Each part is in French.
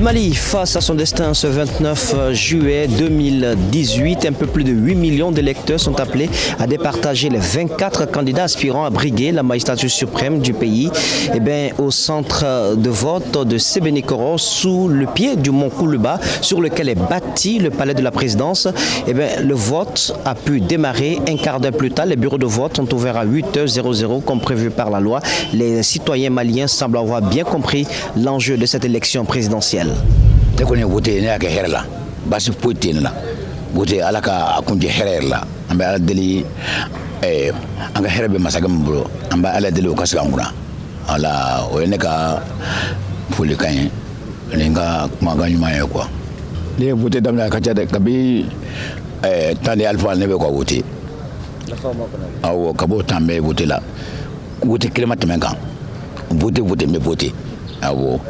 Mali face à son destin ce 29 juillet 2018. Un peu plus de 8 millions d'électeurs sont appelés à départager les 24 candidats aspirant à briguer la magistrature suprême du pays au centre de vote de Sébenikoro sous le pied du mont Koulouba sur lequel est bâti le palais de la présidence. Le vote a pu démarrer un quart d'heure plus tard. Les bureaux de vote sont ouverts à 8h00 comme prévu par la loi. Les citoyens maliens semblent avoir bien compris l'enjeu de cette élection présidentielle.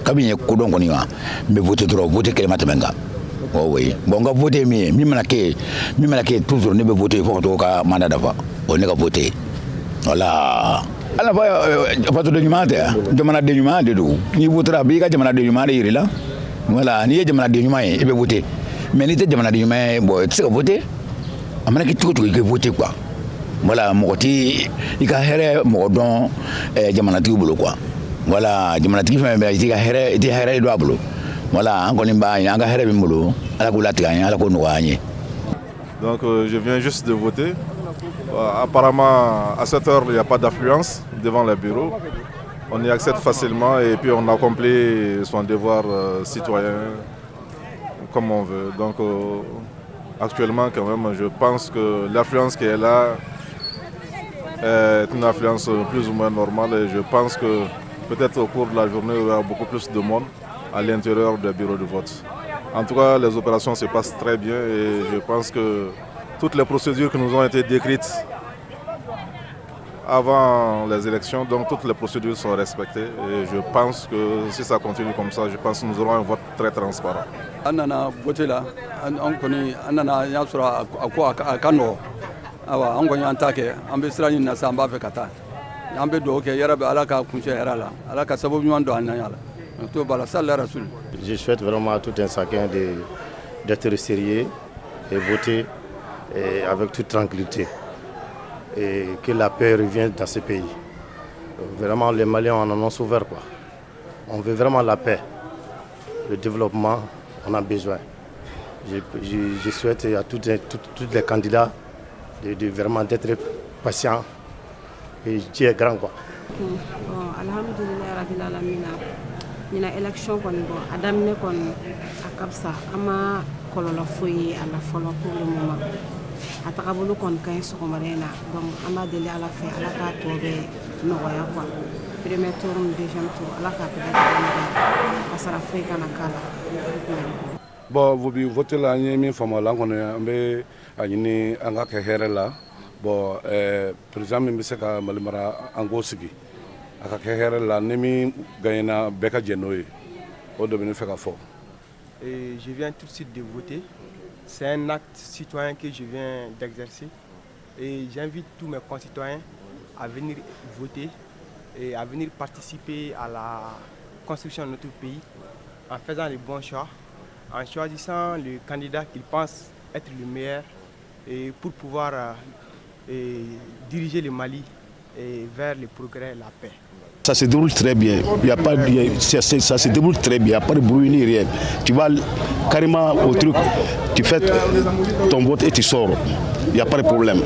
Kabine kodon koni wa me voter trop voter kelema temenga oui bon ga voter mi mana ke toujours ne be voter faut to ka mandat dafa on ne ka voter voilà ala fa to de nyumate jamana de nyumate do ni votera bi ka jamana de nyumate yirila voilà ni jamana de nyumate e be voter mais ni te jamana de nyumate bo tu ka voter amana ke to ke voter quoi voilà mokoti ika here mo don jamana ti bulo quoi. Voilà, je me dis que voilà, donc je viens juste de voter. Apparemment, à cette heure, il n'y a pas d'affluence devant les bureaux. On y accède facilement et puis on accomplit son devoir citoyen comme on veut. Donc actuellement, quand même, je pense que l'affluence qui est là est une affluence plus ou moins normale et je pense que peut-être au cours de la journée, il y aura beaucoup plus de monde à l'intérieur des bureaux de vote. En tout cas, les opérations se passent très bien et je pense que toutes les procédures qui nous ont été décrites avant les élections, donc toutes les procédures sont respectées et je pense que si ça continue comme ça, je pense que nous aurons un vote très transparent. Je souhaite vraiment à tout un chacun d'être sérieux et voter avec toute tranquillité et que la paix revienne dans ce pays. Vraiment, les Maliens en ont souffert, quoi. On veut vraiment la paix, le développement, on a besoin. Je souhaite à tous les candidats de vraiment d'être patients. Et Dieu est grand, quoi. Alhamdulillah rabbil alamin. Nina élection kon bon adamne kon akabsa ama kololo foyi ala folo pour le moment. Atakabulu kon kay soko marena donc ama deli ala fe ala ka tobe no waya quoi. Premier tour, deuxième tour ala ka peut-être asara fe kana kala. Bon vous votez la mi famo la kon ambe anyini anga ke herela. Bon président mi se ka malimara ango sigi aka ke here la nemi gagna beka jenoy o do fe ka fo. Et je viens tout de suite de voter. C'est un acte citoyen que je viens d'exercer et j'invite tous mes concitoyens à venir voter et à venir participer à la construction de notre pays en faisant les bons choix, en choisissant le candidat qu'ils pensent être le meilleur et pour pouvoir diriger le Mali vers le progrès et la paix. Ça se déroule très bien, ça se déroule très bien, il n'y a pas de bruit ni rien. Tu vas carrément au truc, tu fais ton vote et tu sors. Il n'y a pas de problème.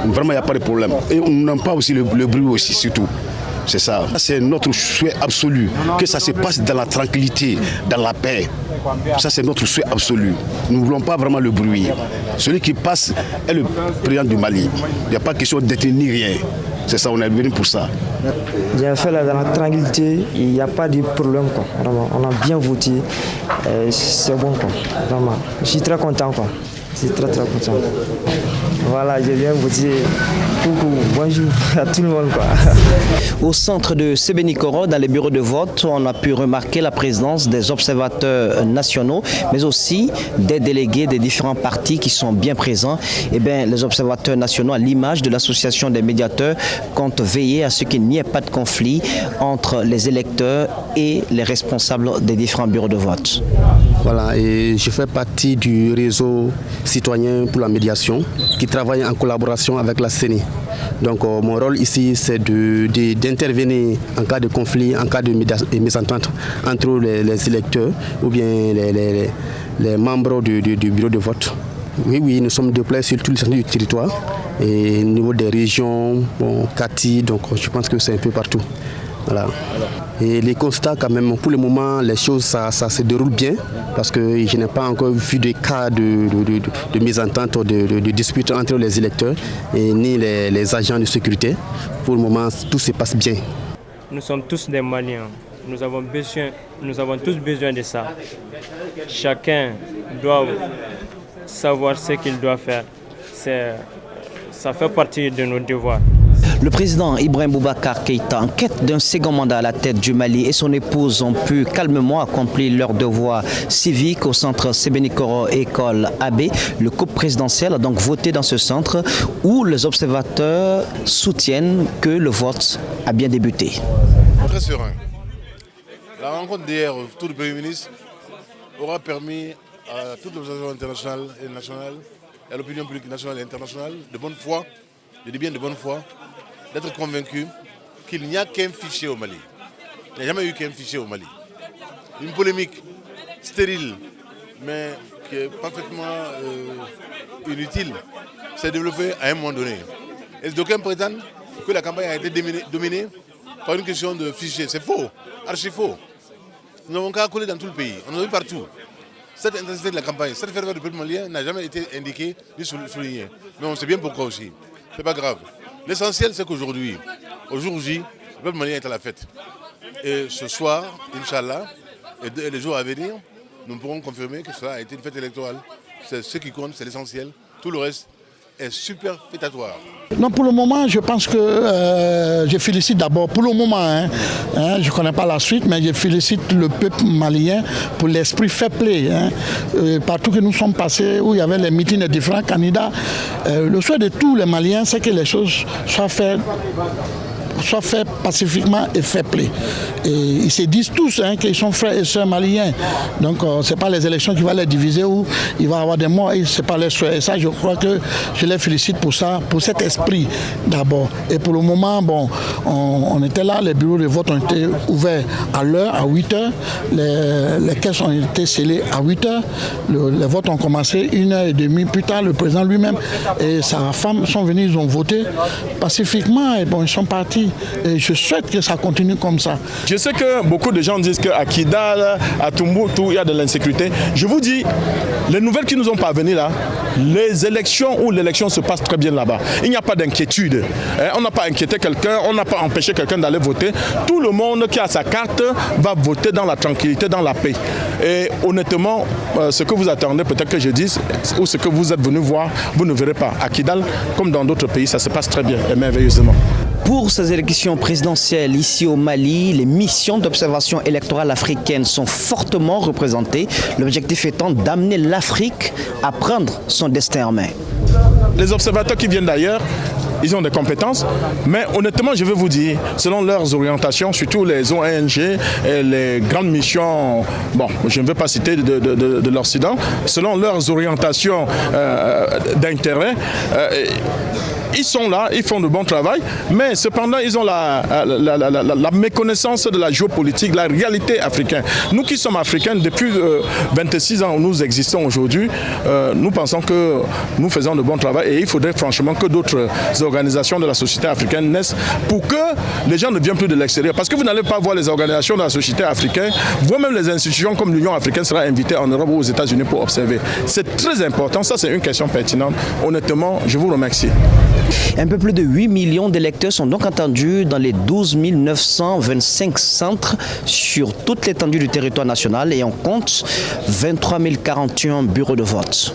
Vraiment, il n'y a pas de problème. Et on n'aime pas aussi le bruit aussi, surtout. C'est ça. C'est notre souhait absolu, que ça se passe dans la tranquillité, dans la paix. Ça, c'est notre souhait absolu. Nous ne voulons pas vraiment le bruit. Celui qui passe est le président du Mali. Il n'y a pas question d'être ni rien. C'est ça, on est venu pour ça. J'ai fait là dans la tranquillité, il n'y a pas de problème, quoi. Vraiment, on a bien voté. C'est bon, quoi. Vraiment. Je suis très content, quoi. Je suis très content. Voilà, je viens vous dire coucou, bonjour à tout le monde, quoi. Au centre de Sébenikoro, dans les bureaux de vote, on a pu remarquer la présence des observateurs nationaux, mais aussi des délégués des différents partis qui sont bien présents. Eh bien, les observateurs nationaux, à l'image de l'association des médiateurs, comptent veiller à ce qu'il n'y ait pas de conflit entre les électeurs et les responsables des différents bureaux de vote. Voilà, et je fais partie du réseau citoyen pour la médiation qui travaille en collaboration avec la CENI. Donc mon rôle ici, c'est d'intervenir en cas de conflit, en cas de mésentente entre les électeurs ou bien les membres du bureau de vote. Oui, nous sommes déployés sur tout le centre du territoire et au niveau des régions, Kati, donc je pense que c'est un peu partout. Voilà. Et les constats quand même, pour le moment, les choses ça se déroule bien parce que je n'ai pas encore vu de cas de mésentente ou de dispute entre les électeurs et ni les agents de sécurité. Pour le moment, tout se passe bien. Nous sommes tous des Maliens. Nous avons tous besoin de ça. Chacun doit savoir ce qu'il doit faire. Ça fait partie de nos devoirs. Le président Ibrahim Boubacar Keïta, en quête d'un second mandat à la tête du Mali, et son épouse ont pu calmement accomplir leur devoir civique au centre Sébenikoro École AB. Le couple présidentiel a donc voté dans ce centre où les observateurs soutiennent que le vote a bien débuté. Très serein. La rencontre d'hier autour du Premier ministre aura permis à toutes les organisations internationales et nationales, et à l'opinion publique nationale et internationale, de bonne foi, je dis bien de bonne foi, d'être convaincu qu'il n'y a qu'un fichier au Mali. Il n'y a jamais eu qu'un fichier au Mali. Une polémique stérile, mais qui est parfaitement inutile, s'est développée à un moment donné. Et d'aucuns prétendent que la campagne a été dominée par une question de fichier. C'est faux, archi faux. Nous n'avons qu'à coller dans tout le pays, on en a vu partout. Cette intensité de la campagne, cette ferveur du peuple malien n'a jamais été indiquée ni soulignée. Mais on sait bien pourquoi aussi. C'est pas grave. L'essentiel, c'est qu'aujourd'hui, au jour J, le peuple malien est à la fête. Et ce soir, Inch'Allah, et les jours à venir, nous pourrons confirmer que cela a été une fête électorale. C'est ce qui compte, c'est l'essentiel. Tout le reste est superfétatoire. Non, pour le moment, je pense que je félicite d'abord, pour le moment, je ne connais pas la suite, mais je félicite le peuple malien pour l'esprit fair play. Partout que nous sommes passés, où il y avait les meetings des différents candidats, le souhait de tous les Maliens, c'est que les choses soient faites pacifiquement et fair play. Et ils se disent tous qu'ils sont frères et sœurs maliens. Donc ce n'est pas les élections qui vont les diviser ou il va y avoir des morts et ce n'est pas les frères. Et ça, je crois que je les félicite pour ça, pour cet esprit d'abord. Et pour le moment, bon, on était là, les bureaux de vote ont été ouverts à l'heure, à 8h. Les caisses ont été scellées à 8h. Les votes ont commencé 1h30 plus tard. Le président lui-même et sa femme sont venus, ils ont voté pacifiquement et bon, ils sont partis. Et je souhaite que ça continue comme ça. Je sais que beaucoup de gens disent qu'à Kidal, à Tombouctou, il y a de l'insécurité. Je vous dis, les nouvelles qui nous ont parvenues là, les élections où l'élection se passe très bien là-bas. Il n'y a pas d'inquiétude. On n'a pas inquiété quelqu'un, on n'a pas empêché quelqu'un d'aller voter. Tout le monde qui a sa carte va voter dans la tranquillité, dans la paix. Et honnêtement, ce que vous attendez, peut-être que je dise, ou ce que vous êtes venu voir, vous ne verrez pas. À Kidal, comme dans d'autres pays, ça se passe très bien et merveilleusement. Pour ces élections présidentielles ici au Mali, les missions d'observation électorale africaines sont fortement représentées, l'objectif étant d'amener l'Afrique à prendre son destin en main. Les observateurs qui viennent d'ailleurs, ils ont des compétences, mais honnêtement, je vais vous dire, selon leurs orientations, surtout les ONG et les grandes missions, bon, je ne vais pas citer de l'Occident, selon leurs orientations d'intérêt, ils sont là, ils font de bon travail, mais cependant, ils ont la méconnaissance de la géopolitique, la réalité africaine. Nous qui sommes africains, depuis 26 ans où nous existons aujourd'hui, nous pensons que nous faisons de bon travail et il faudrait franchement que d'autres organisations de la société africaine naissent pour que les gens ne viennent plus de l'extérieur. Parce que vous n'allez pas voir les organisations de la société africaine, voire même les institutions comme l'Union africaine sera invitée en Europe ou aux États-Unis pour observer. C'est très important, ça c'est une question pertinente. Honnêtement, je vous remercie. Un peu plus de 8 millions d'électeurs sont donc attendus dans les 12 925 centres sur toute l'étendue du territoire national et on compte 23 041 bureaux de vote.